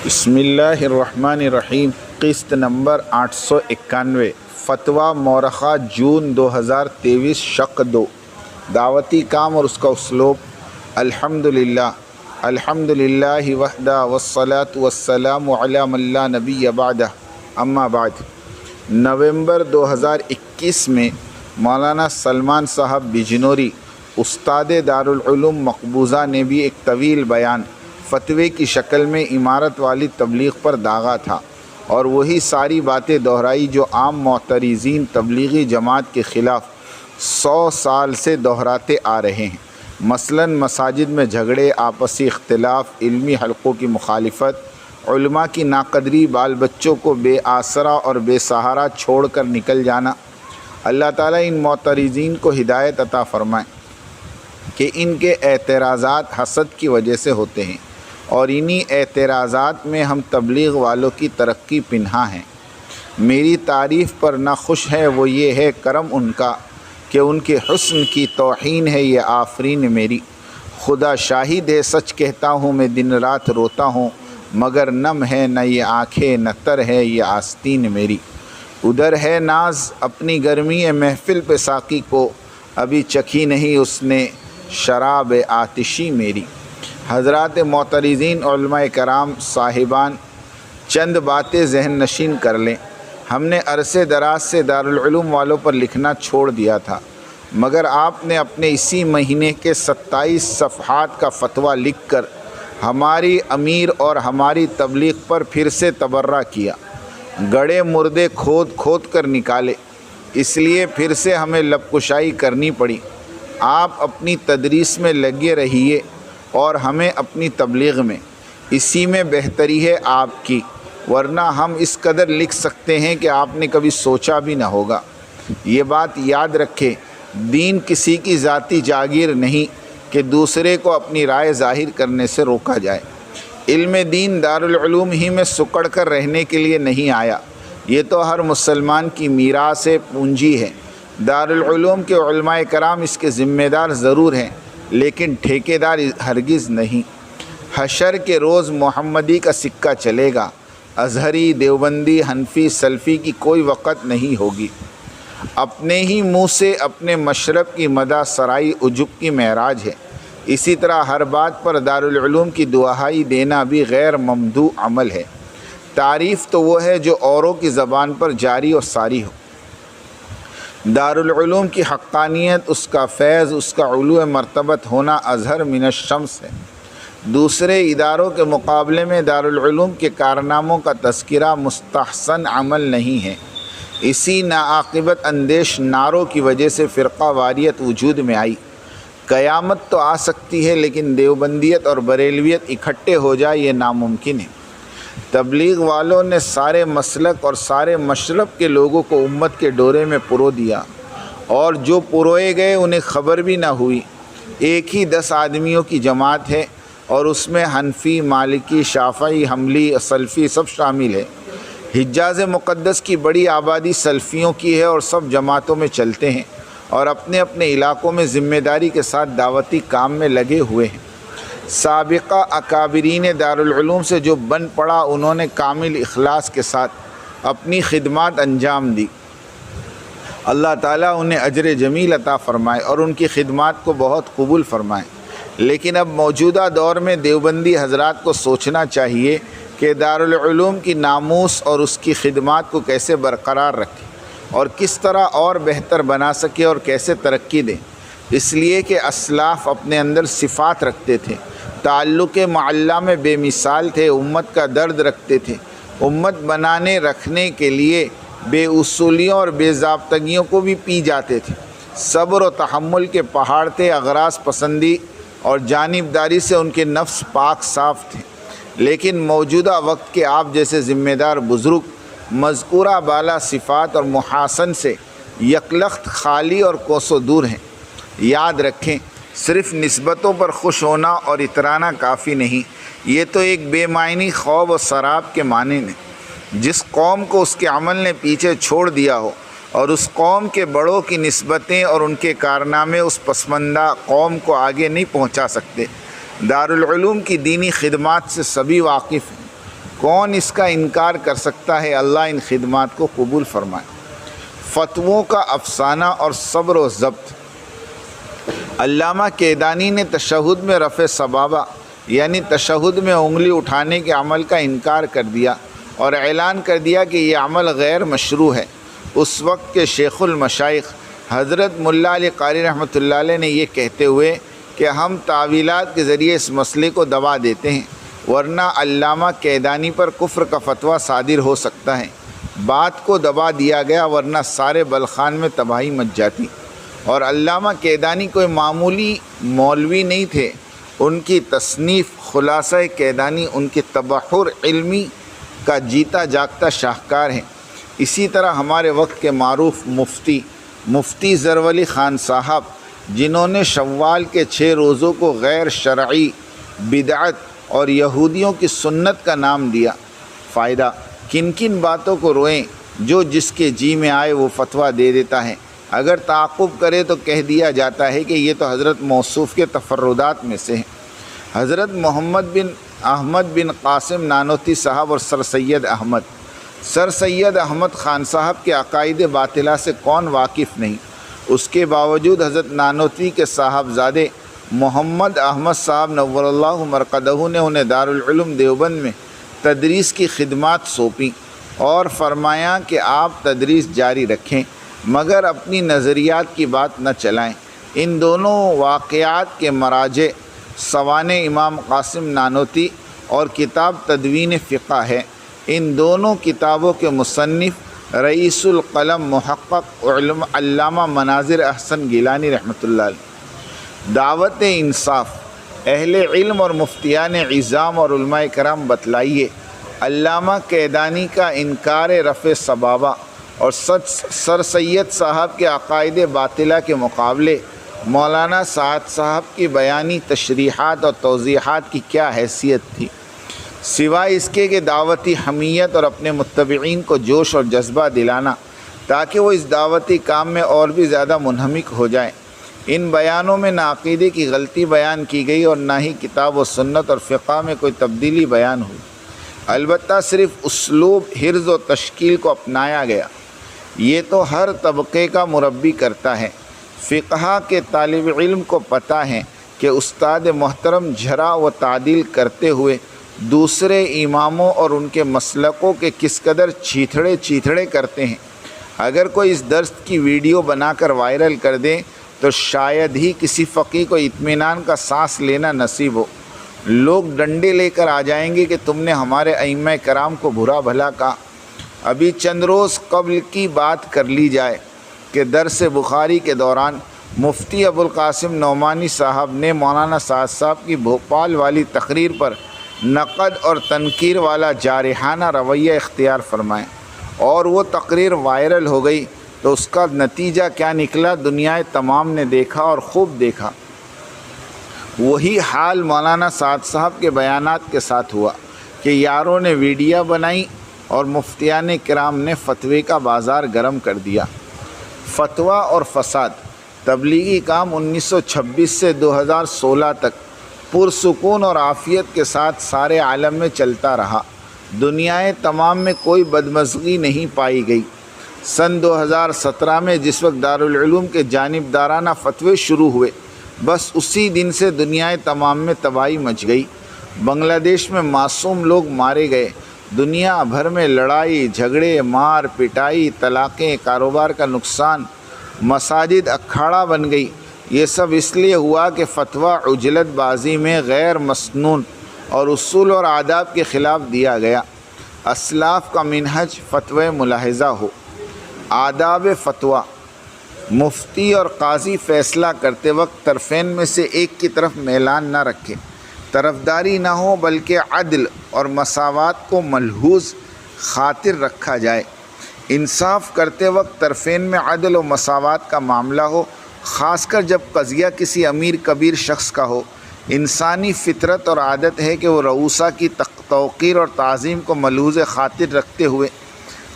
بسم اللہ الرحمن الرحیم۔ قسط نمبر 891، فتویٰ مورخہ جون 2023، شق 2۔ دعوتی کام اور اس کا اسلوب۔ الحمدللہ وحدہ والصلاة والسلام علی من لا نبی بعدہ، اما بعد۔ نومبر 2021 میں مولانا سلمان صاحب بجنوری، استاد دارالعلوم مقبوضہ نے بھی ایک طویل بیان فتوے کی شکل میں عمارت والی تبلیغ پر داغا تھا، اور وہی ساری باتیں دہرائی جو عام معترضین تبلیغی جماعت کے خلاف 100 سال سے دہراتے آ رہے ہیں۔ مثلاً مساجد میں جھگڑے، آپسی اختلاف، علمی حلقوں کی مخالفت، علماء کی ناقدری، بال بچوں کو بے آسرا اور بے سہارا چھوڑ کر نکل جانا۔ اللہ تعالیٰ ان معترضین کو ہدایت عطا فرمائے کہ ان کے اعتراضات حسد کی وجہ سے ہوتے ہیں، اور انہی اعتراضات میں ہم تبلیغ والوں کی ترقی پنہاں ہیں۔ میری تعریف پر نہ خوش ہے وہ یہ ہے کرم ان کا کہ ان کے حسن کی توہین ہے یہ آفرین میری۔ خدا شاہد ہے سچ کہتا ہوں میں دن رات روتا ہوں، مگر نم ہے نہ یہ آنکھیں نہ تر ہے یہ آستین میری۔ ادھر ہے ناز اپنی گرمی محفل پہ ساقی کو، ابھی چکھی نہیں اس نے شراب آتشی میری۔ حضرات معترضین، علماء کرام صاحبان، چند باتیں ذہن نشین کر لیں۔ ہم نے عرصے دراز سے دارالعلوم والوں پر لکھنا چھوڑ دیا تھا، مگر آپ نے اپنے اسی مہینے کے 27 صفحات کا فتویٰ لکھ کر ہماری امیر اور ہماری تبلیغ پر پھر سے تبرہ کیا۔ گڑھے مردے کھود کھود کر نکالے، اس لیے پھر سے ہمیں لب کشائی کرنی پڑی۔ آپ اپنی تدریس میں لگے رہیے اور ہمیں اپنی تبلیغ میں، اسی میں بہتری ہے آپ کی، ورنہ ہم اس قدر لکھ سکتے ہیں کہ آپ نے کبھی سوچا بھی نہ ہوگا۔ یہ بات یاد رکھے، دین کسی کی ذاتی جاگیر نہیں کہ دوسرے کو اپنی رائے ظاہر کرنے سے روکا جائے۔ علم دین دارالعلوم ہی میں سکڑ کر رہنے کے لیے نہیں آیا، یہ تو ہر مسلمان کی میراث پونجی ہے۔ دارالعلوم کے علماء کرام اس کے ذمہ دار ضرور ہیں، لیکن ٹھیکیدار ہرگز نہیں۔ حشر کے روز محمدی کا سکہ چلے گا، ازہری، دیوبندی، حنفی، سلفی کی کوئی وقت نہیں ہوگی۔ اپنے ہی منہ سے اپنے مشرب کی مدح سرائی عجب کی معراج ہے۔ اسی طرح ہر بات پر دارالعلوم کی دہائی دینا بھی غیر ممدوح عمل ہے۔ تعریف تو وہ ہے جو اوروں کی زبان پر جاری اور ساری ہو۔ دارالعلوم کی حقانیت، اس کا فیض، اس کا علو مرتبت ہونا اظہر من الشمس ہے۔ دوسرے اداروں کے مقابلے میں دارالعلوم کے کارناموں کا تذکرہ مستحسن عمل نہیں ہے۔ اسی ناعاقبت اندیش نعروں کی وجہ سے فرقہ واریت وجود میں آئی۔ قیامت تو آ سکتی ہے، لیکن دیوبندیت اور بریلویت اکٹھے ہو جائے یہ ناممکن ہے۔ تبلیغ والوں نے سارے مسلک اور سارے مشرب کے لوگوں کو امت کے ڈورے میں پرو دیا، اور جو پروئے گئے انہیں خبر بھی نہ ہوئی۔ ایک ہی 10 آدمیوں کی جماعت ہے، اور اس میں حنفی، مالکی، شافعی، حنبلی، سلفی سب شامل ہے۔ حجاز مقدس کی بڑی آبادی سلفیوں کی ہے، اور سب جماعتوں میں چلتے ہیں اور اپنے اپنے علاقوں میں ذمہ داری کے ساتھ دعوتی کام میں لگے ہوئے ہیں۔ سابقہ اکابرین دارالعلوم سے جو بن پڑا، انہوں نے کامل اخلاص کے ساتھ اپنی خدمات انجام دی۔ اللہ تعالیٰ انہیں اجر جمیل عطا فرمائے اور ان کی خدمات کو بہت قبول فرمائے۔ لیکن اب موجودہ دور میں دیوبندی حضرات کو سوچنا چاہیے کہ دارالعلوم کی ناموس اور اس کی خدمات کو کیسے برقرار رکھیں، اور کس طرح اور بہتر بنا سکے اور کیسے ترقی دیں۔ اس لیے کہ اسلاف اپنے اندر صفات رکھتے تھے، تعلق معلّہ میں بے مثال تھے، امت کا درد رکھتے تھے، امت بنانے رکھنے کے لیے بے اصولیوں اور بے ضابطگیوں کو بھی پی جاتے تھے۔ صبر و تحمل کے پہاڑ تھے، اغراض پسندی اور جانبداری سے ان کے نفس پاک صاف تھے۔ لیکن موجودہ وقت کے آپ جیسے ذمہ دار بزرگ مذکورہ بالا صفات اور محاسن سے یکلخت خالی اور کوسوں دور ہیں۔ یاد رکھیں، صرف نسبتوں پر خوش ہونا اور اترانا کافی نہیں، یہ تو ایک بے معنی خواب و سراب کے معنی نے۔ جس قوم کو اس کے عمل نے پیچھے چھوڑ دیا ہو، اور اس قوم کے بڑوں کی نسبتیں اور ان کے کارنامے اس پسماندہ قوم کو آگے نہیں پہنچا سکتے۔ دارالعلوم کی دینی خدمات سے سبھی واقف ہیں۔ کون اس کا انکار کر سکتا ہے؟ اللہ ان خدمات کو قبول فرمائے۔ فتووں کا افسانہ اور صبر و ضبط۔ علامہ کیدانی نے تشہد میں رفع سبابہ یعنی تشہد میں انگلی اٹھانے کے عمل کا انکار کر دیا اور اعلان کر دیا کہ یہ عمل غیر مشروع ہے۔ اس وقت کے شیخ المشائخ حضرت ملا علی قاری رحمۃ اللہ علیہ نے یہ کہتے ہوئے کہ ہم تعویلات کے ذریعے اس مسئلے کو دبا دیتے ہیں، ورنہ علامہ کیدانی پر کفر کا فتویٰ صادر ہو سکتا ہے۔ بات کو دبا دیا گیا ورنہ سارے بلخان میں تباہی مچ جاتی۔ اور علامہ کیدانی کوئی معمولی مولوی نہیں تھے، ان کی تصنیف خلاصہ کیدانی ان کے تبحر علمی کا جیتا جاگتا شاہکار ہے۔ اسی طرح ہمارے وقت کے معروف مفتی زرولی خان صاحب، جنہوں نے شوال کے 6 روزوں کو غیر شرعی، بدعت اور یہودیوں کی سنت کا نام دیا۔ فائدہ، کن کن باتوں کو روئیں، جو جس کے جی میں آئے وہ فتویٰ دے دیتا ہے۔ اگر تعاقب کرے تو کہہ دیا جاتا ہے کہ یہ تو حضرت موصوف کے تفردات میں سے ہے۔ حضرت محمد بن احمد بن قاسم نانوتی صاحب اور سر سید احمد خان صاحب کے عقائد باطلہ سے کون واقف نہیں؟ اس کے باوجود حضرت نانوتی کے صاحبزادے محمد احمد صاحب نور اللہ مرقدہ نے انہیں دارالعلوم دیوبند میں تدریس کی خدمات سونپیں اور فرمایا کہ آپ تدریس جاری رکھیں مگر اپنی نظریات کی بات نہ چلائیں۔ ان دونوں واقعات کے مراجع سوانح امام قاسم نانوتی اور کتاب تدوین فقہ ہے۔ ان دونوں کتابوں کے مصنف رئیس القلم محقق علامہ مناظر احسن گیلانی رحمۃ اللہ علیہ۔ دعوت انصاف، اہل علم اور مفتیان عظام اور علماء کرام بتلائیے، علامہ کیدانی کا انکار رفع سبابہ اور سر سید صاحب کے عقائد باطلہ کے مقابلے مولانا سعد صاحب کی بیانی تشریحات اور توضیحات کی کیا حیثیت تھی، سوائے اس کے کہ دعوتی حمیت اور اپنے متبعین کو جوش اور جذبہ دلانا تاکہ وہ اس دعوتی کام میں اور بھی زیادہ منہمک ہو جائیں۔ ان بیانوں میں نہ عقیدے کی غلطی بیان کی گئی اور نہ ہی کتاب و سنت اور فقہ میں کوئی تبدیلی بیان ہوئی، البتہ صرف اسلوب حرز و تشکیل کو اپنایا گیا۔ یہ تو ہر طبقے کا مربی کرتا ہے۔ فقہ کے طالب علم کو پتہ ہے کہ استاد محترم جھرا و تعدیل کرتے ہوئے دوسرے اماموں اور ان کے مسلکوں کے کس قدر چیتھڑے کرتے ہیں۔ اگر کوئی اس درس کی ویڈیو بنا کر وائرل کر دے تو شاید ہی کسی فقیہ کو اطمینان کا سانس لینا نصیب ہو۔ لوگ ڈنڈے لے کر آ جائیں گے کہ تم نے ہمارے ائمہ کرام کو برا بھلا کہا۔ ابھی چند روز قبل کی بات کر لی جائے کہ درس بخاری کے دوران مفتی ابوالقاسم نعمانی صاحب نے مولانا سعد صاحب کی بھوپال والی تقریر پر نقد اور تنقیر والا جارحانہ رویہ اختیار فرمائے اور وہ تقریر وائرل ہو گئی تو اس کا نتیجہ کیا نکلا دنیا تمام نے دیکھا اور خوب دیکھا۔ وہی حال مولانا سعد صاحب کے بیانات کے ساتھ ہوا کہ یاروں نے ویڈیو بنائی اور مفتیان کرام نے فتوے کا بازار گرم کر دیا۔ فتویٰ اور فساد۔ تبلیغی کام 1926 سے 2016 تک پرسکون اور عافیت کے ساتھ سارے عالم میں چلتا رہا۔ دنیا تمام میں کوئی بدمزگی نہیں پائی گئی۔ سن 2017 میں جس وقت دارالعلوم کے جانبدارانہ فتوے شروع ہوئے، بس اسی دن سے دنیا تمام میں تباہی مچ گئی۔ بنگلہ دیش میں معصوم لوگ مارے گئے، دنیا بھر میں لڑائی جھگڑے، مار پٹائی، طلاقیں، کاروبار کا نقصان، مساجد اکھاڑا بن گئی۔ یہ سب اس لیے ہوا کہ فتویٰ عجلت بازی میں غیر مسنون اور اصول اور آداب کے خلاف دیا گیا۔ اسلاف کا منہج فتوی ملاحظہ ہو۔ آداب فتویٰ۔ مفتی اور قاضی فیصلہ کرتے وقت طرفین میں سے ایک کی طرف میلان نہ رکھے، طرفداری نہ ہو بلکہ عدل اور مساوات کو ملحوظ خاطر رکھا جائے۔ انصاف کرتے وقت طرفین میں عدل و مساوات کا معاملہ ہو، خاص کر جب قضیہ کسی امیر کبیر شخص کا ہو۔ انسانی فطرت اور عادت ہے کہ وہ رؤوسا کی توقیر اور تعظیم کو ملحوظ خاطر رکھتے ہوئے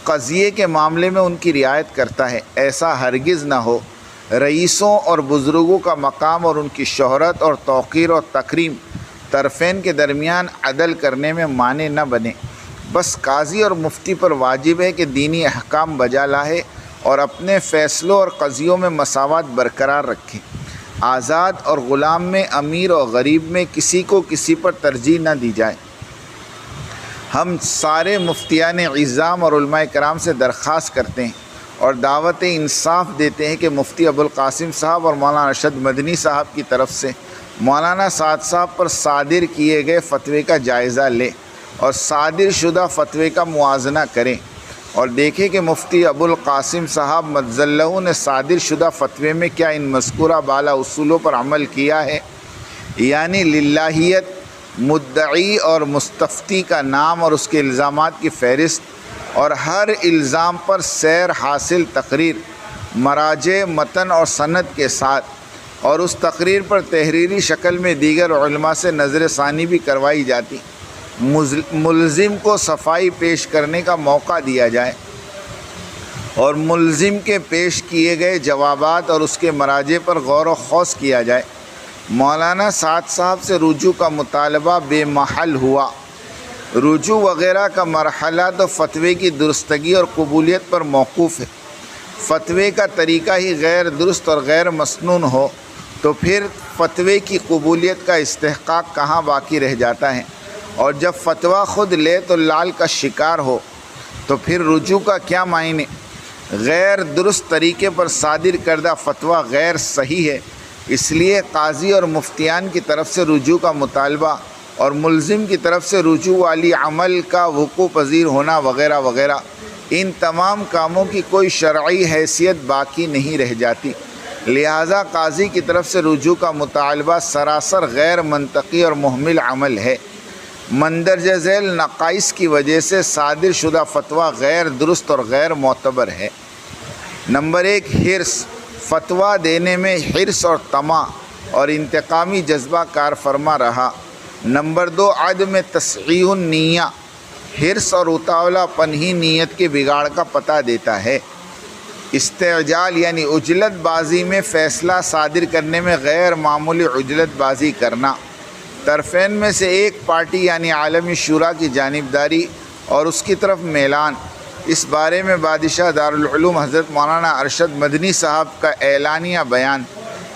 قضیے کے معاملے میں ان کی رعایت کرتا ہے۔ ایسا ہرگز نہ ہو۔ رئیسوں اور بزرگوں کا مقام اور ان کی شہرت اور توقیر اور تکریم طرفین کے درمیان عدل کرنے میں مانع نہ بنے۔ بس قاضی اور مفتی پر واجب ہے کہ دینی احکام بجا لائے اور اپنے فیصلوں اور قضیوں میں مساوات برقرار رکھیں۔ آزاد اور غلام میں، امیر اور غریب میں کسی کو کسی پر ترجیح نہ دی جائے۔ ہم سارے مفتیان عظام اور علماء کرام سے درخواست کرتے ہیں اور دعوت انصاف دیتے ہیں کہ مفتی ابوالقاسم صاحب اور مولانا ارشد مدنی صاحب کی طرف سے مولانا سعد صاحب پر صادر کیے گئے فتوے کا جائزہ لیں اور صادر شدہ فتوے کا موازنہ کریں اور دیکھیں کہ مفتی ابوالقاسم صاحب مجزلہ نے صادر شدہ فتوے میں کیا ان مذکورہ بالا اصولوں پر عمل کیا ہے، یعنی للہیت، مدعی اور مستفتی کا نام اور اس کے الزامات کی فہرست، اور ہر الزام پر سیر حاصل تقریر مراجع، متن اور سند کے ساتھ، اور اس تقریر پر تحریری شکل میں دیگر علماء سے نظر ثانی بھی کروائی جاتی، ملزم کو صفائی پیش کرنے کا موقع دیا جائے اور ملزم کے پیش کیے گئے جوابات اور اس کے مراجع پر غور و خوض کیا جائے۔ مولانا سعد صاحب سے رجوع کا مطالبہ بے محل ہوا۔ رجوع وغیرہ کا مرحلہ تو فتوے کی درستگی اور قبولیت پر موقوف ہے۔ فتوے کا طریقہ ہی غیر درست اور غیر مسنون ہو تو پھر فتوے کی قبولیت کا استحقاق کہاں باقی رہ جاتا ہے، اور جب فتویٰ خود لے تو لال کا شکار ہو تو پھر رجوع کا کیا معنی؟ غیر درست طریقے پر صادر کردہ فتویٰ غیر صحیح ہے، اس لیے قاضی اور مفتیان کی طرف سے رجوع کا مطالبہ اور ملزم کی طرف سے رجوع والی عمل کا وقوع پذیر ہونا وغیرہ وغیرہ، ان تمام کاموں کی کوئی شرعی حیثیت باقی نہیں رہ جاتی۔ لہٰذا قاضی کی طرف سے رجوع کا مطالبہ سراسر غیر منطقی اور مہمل عمل ہے۔ مندرجہ ذیل نقائص کی وجہ سے صادر شدہ فتویٰ غیر درست اور غیر معتبر ہے۔ نمبر 1، حرص۔ فتویٰ دینے میں حرص اور طمع اور انتقامی جذبہ کار فرما رہا۔ نمبر 2، عدم تصحیح النیہ۔ حرص اور اتاولا پن ہی نیت کے بگاڑ کا پتہ دیتا ہے۔ استعجال یعنی عجلت بازی میں فیصلہ صادر کرنے میں غیر معمولی عجلت بازی کرنا۔ طرفین میں سے ایک پارٹی یعنی عالمی شورا کی جانبداری اور اس کی طرف میلان۔ اس بارے میں بادشاہ دارالعلوم حضرت مولانا ارشد مدنی صاحب کا اعلانیہ بیان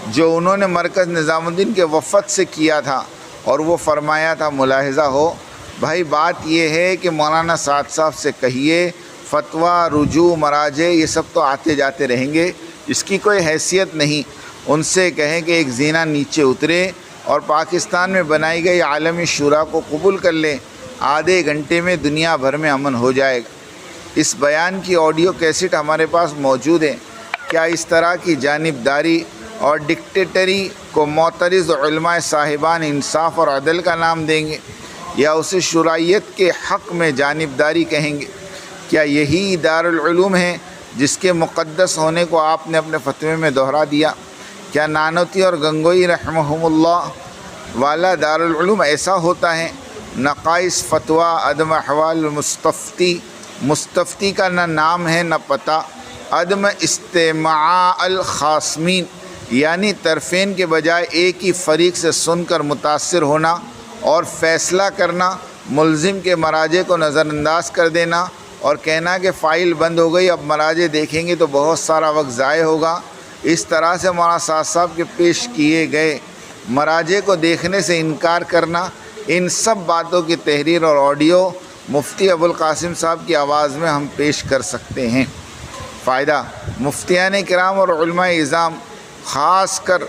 جو انہوں نے مرکز نظام الدین کے وفد سے کیا تھا، اور وہ فرمایا تھا، ملاحظہ ہو بھائی، بات یہ ہے کہ مولانا سعد صاحب سے کہیے فتویٰ، رجوع، مراجع یہ سب تو آتے جاتے رہیں گے، اس کی کوئی حیثیت نہیں۔ ان سے کہیں کہ ایک زینہ نیچے اترے اور پاکستان میں بنائی گئی عالمی شورا کو قبول کر لیں، آدھے گھنٹے میں دنیا بھر میں امن ہو جائے گا۔ اس بیان کی آڈیو کیسٹ ہمارے پاس موجود ہے۔ کیا اس طرح کی جانبداری اور ڈکٹیٹری کو معترض علماء صاحبان انصاف اور عدل کا نام دیں گے، یا اسے شرعیت کے حق میں جانبداری کہیں گے؟ کیا یہی دارالعلوم ہے جس کے مقدس ہونے کو آپ نے اپنے فتوے میں دہرا دیا؟ کیا نانوتی اور گنگوئی رحمہم اللہ والا دارالعلوم ایسا ہوتا ہے؟ نقائص فتویٰ، عدم احوال مستفتی، مستفتی کا نہ نام ہے نہ پتہ، عدم استماع الخاصمین یعنی طرفین کے بجائے ایک ہی فریق سے سن کر متاثر ہونا اور فیصلہ کرنا، ملزم کے مراجع کو نظر انداز کر دینا اور کہنا کہ فائل بند ہو گئی، اب مراجع دیکھیں گے تو بہت سارا وقت ضائع ہوگا۔ اس طرح سے مولانا سعد صاحب کے پیش کیے گئے مراجع کو دیکھنے سے انکار کرنا، ان سب باتوں کی تحریر اور آڈیو مفتی ابوالقاسم صاحب کی آواز میں ہم پیش کر سکتے ہیں۔ فائدہ: مفتیان کرام اور علماء اعظام، خاص کر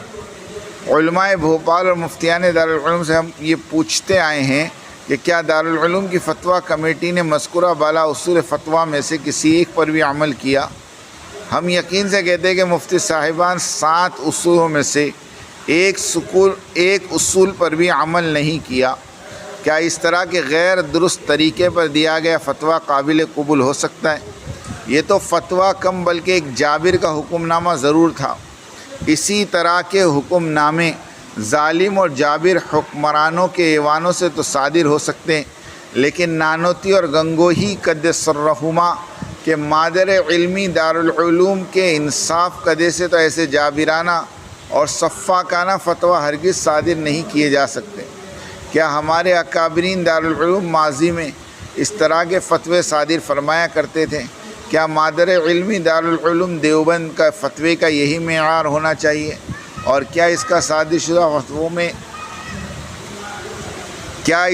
علماء بھوپال اور مفتیان دارالعلوم سے ہم یہ پوچھتے آئے ہیں کہ کیا دارالعلوم کی فتویٰ کمیٹی نے مذکورہ بالا اصول فتویٰ میں سے کسی ایک پر بھی عمل کیا؟ ہم یقین سے کہتے ہیں کہ مفتی صاحبان 7 اصولوں میں سے ایک اصول پر بھی عمل نہیں کیا۔ کیا اس طرح کے غیر درست طریقے پر دیا گیا فتویٰ قابل قبول ہو سکتا ہے؟ یہ تو فتویٰ کم بلکہ ایک جابر کا حکم نامہ ضرور تھا۔ اسی طرح کے حکم نامے ظالم اور جابر حکمرانوں کے ایوانوں سے تو صادر ہو سکتے ہیں، لیکن نانوتی اور گنگوہی قدس سرہما کے مادر علمی دارالعلوم کے انصاف قدے سے تو ایسے جابرانہ اور صفاقانہ فتویٰ ہرگز صادر نہیں کیے جا سکتے۔ کیا ہمارے اکابرین دارالعلوم ماضی میں اس طرح کے فتوے صادر فرمایا کرتے تھے؟ کیا مادر علمی دارالعلوم دیوبند کا فتوے کا یہی معیار ہونا چاہیے؟ اور کیا اس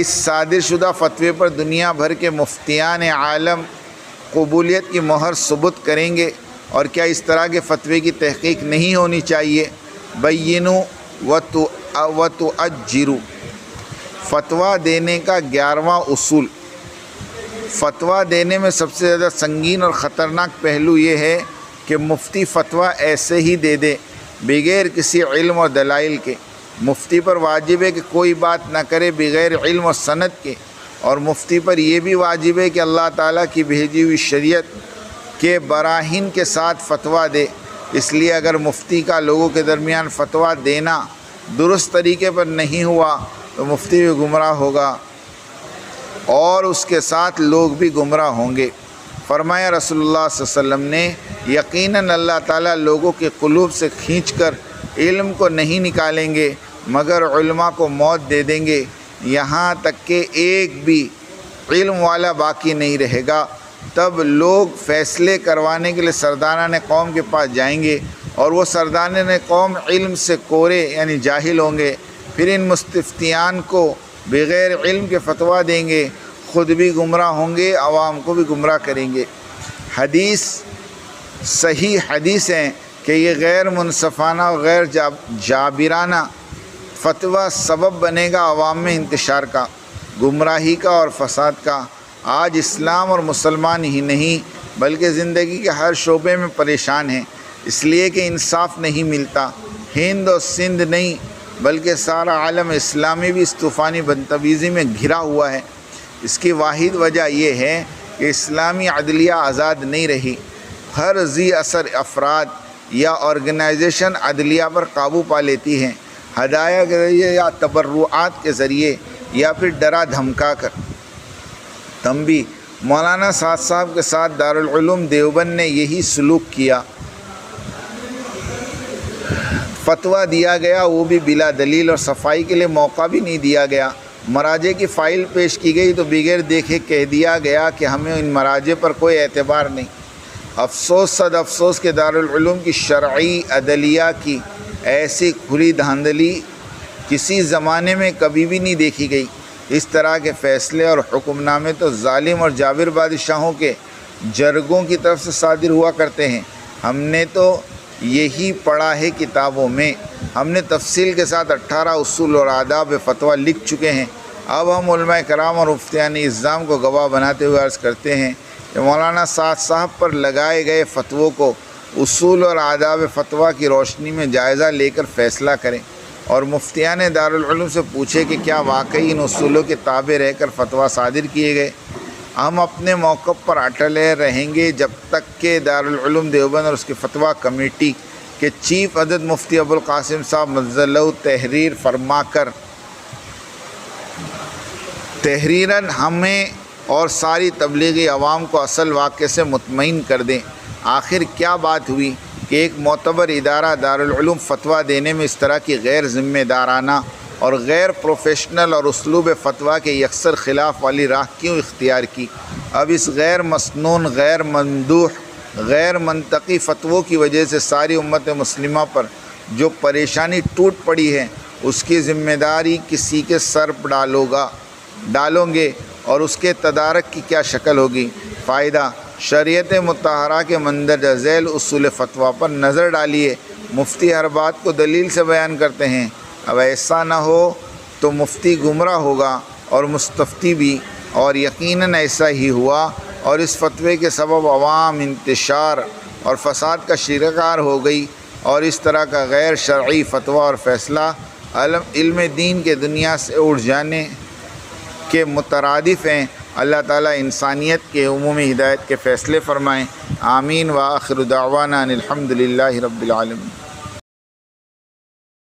صادر شدہ فتوے پر دنیا بھر کے مفتیان عالم قبولیت کی مہر ثبوت کریں گے؟ اور کیا اس طرح کے فتوے کی تحقیق نہیں ہونی چاہیے؟ بینوا وتؤجروا، فتویٰ دینے کا 11واں اصول۔ فتویٰ دینے میں سب سے زیادہ سنگین اور خطرناک پہلو یہ ہے کہ مفتی فتویٰ ایسے ہی دے دے بغیر کسی علم اور دلائل کے۔ مفتی پر واجب ہے کہ کوئی بات نہ کرے بغیر علم و سند کے، اور مفتی پر یہ بھی واجب ہے کہ اللہ تعالیٰ کی بھیجی ہوئی شریعت کے براہین کے ساتھ فتویٰ دے۔ اس لیے اگر مفتی کا لوگوں کے درمیان فتویٰ دینا درست طریقے پر نہیں ہوا تو مفتی بھی گمراہ ہوگا اور اس کے ساتھ لوگ بھی گمراہ ہوں گے۔ فرمایا رسول اللہ صلی اللہ علیہ وسلم نے، یقیناً اللہ تعالیٰ لوگوں کے قلوب سے کھینچ کر علم کو نہیں نکالیں گے مگر علماء کو موت دے دیں گے، یہاں تک کہ ایک بھی علم والا باقی نہیں رہے گا۔ تب لوگ فیصلے کروانے کے لیے سرداران قوم کے پاس جائیں گے اور وہ سرداران قوم علم سے کورے یعنی جاہل ہوں گے، پھر ان مستفتیان کو بغیر علم کے فتویٰ دیں گے، خود بھی گمراہ ہوں گے، عوام کو بھی گمراہ کریں گے۔ صحیح حدیث ہے کہ یہ غیر منصفانہ اور غیر جابرانہ فتویٰ سبب بنے گا عوام میں انتشار کا، گمراہی کا اور فساد کا۔ آج اسلام اور مسلمان ہی نہیں بلکہ زندگی کے ہر شعبے میں پریشان ہیں، اس لیے کہ انصاف نہیں ملتا۔ ہند اور سندھ نہیں بلکہ سارا عالم اسلامی بھی اس طوفانی بدتمیزی میں گھرا ہوا ہے۔ اس کی واحد وجہ یہ ہے کہ اسلامی عدلیہ آزاد نہیں رہی، ہر ذی اثر افراد یا آرگنائزیشن عدلیہ پر قابو پا لیتی ہیں، ہدایہ کے ذریعے یا تبرعات کے ذریعے یا پھر ڈرا دھمکا کر۔ تنبیہ: مولانا سعد صاحب کے ساتھ دارالعلوم دیوبند نے یہی سلوک کیا، فتویٰ دیا گیا وہ بھی بلا دلیل، اور صفائی کے لیے موقع بھی نہیں دیا گیا۔ مراجع کی فائل پیش کی گئی تو بغیر دیکھے کہہ دیا گیا کہ ہمیں ان مراجع پر کوئی اعتبار نہیں۔ افسوس صد افسوس کہ دارالعلوم کی شرعی عدلیہ کی ایسی کھلی دھاندلی کسی زمانے میں کبھی بھی نہیں دیکھی گئی۔ اس طرح کے فیصلے اور حکم نامے تو ظالم اور جابر بادشاہوں کے جرگوں کی طرف سے صادر ہوا کرتے ہیں۔ ہم نے تو یہی پڑھا ہے کتابوں میں، ہم نے تفصیل کے ساتھ 18 اصول اور آداب فتویٰ لکھ چکے ہیں۔ اب ہم علماء کرام اور مفتیان اعظام کو گواہ بناتے ہوئے عرض کرتے ہیں کہ مولانا سعد صاحب پر لگائے گئے فتووں کو اصول اور آداب فتویٰ کی روشنی میں جائزہ لے کر فیصلہ کریں، اور مفتیان دارالعلوم سے پوچھے کہ کیا واقعی ان اصولوں کے تابع رہ کر فتویٰ صادر کیے گئے۔ ہم اپنے موقف پر اٹل رہیں گے جب تک کہ دارالعلوم دیوبند اور اس کی فتویٰ کمیٹی کے چیف عدد مفتی ابوالقاسم صاحب مجزلہ تحریر فرما کر تحریراً ہمیں اور ساری تبلیغی عوام کو اصل واقعے سے مطمئن کر دیں۔ آخر کیا بات ہوئی کہ ایک معتبر ادارہ دارالعلوم فتویٰ دینے میں اس طرح کی غیر ذمہ دارانہ اور غیر پروفیشنل اور اسلوب فتویٰ کے یکسر خلاف والی راہ کیوں اختیار کی؟ اب اس غیر مسنون، غیر ممدوح، غیر منطقی فتووں کی وجہ سے ساری امت مسلمہ پر جو پریشانی ٹوٹ پڑی ہے اس کی ذمہ داری کسی کے سر ڈالوں گے، اور اس کے تدارک کی کیا شکل ہوگی؟ فائدہ: شریعت مطہرہ کے مندرجہ ذیل اصول فتویٰ پر نظر ڈالیے۔ مفتی ہر بات کو دلیل سے بیان کرتے ہیں، اب ایسا نہ ہو تو مفتی گمراہ ہوگا اور مستفتی بھی، اور یقیناً ایسا ہی ہوا، اور اس فتوے کے سبب عوام انتشار اور فساد کا شکار ہو گئی، اور اس طرح کا غیر شرعی فتویٰ اور فیصلہ علم دین کے دنیا سے اٹھ جانے کے مترادف ہیں۔ اللہ تعالیٰ انسانیت کے عمومی ہدایت کے فیصلے فرمائیں۔ آمین۔ وآخر دعوانا ان الحمد للہ رب العالمین۔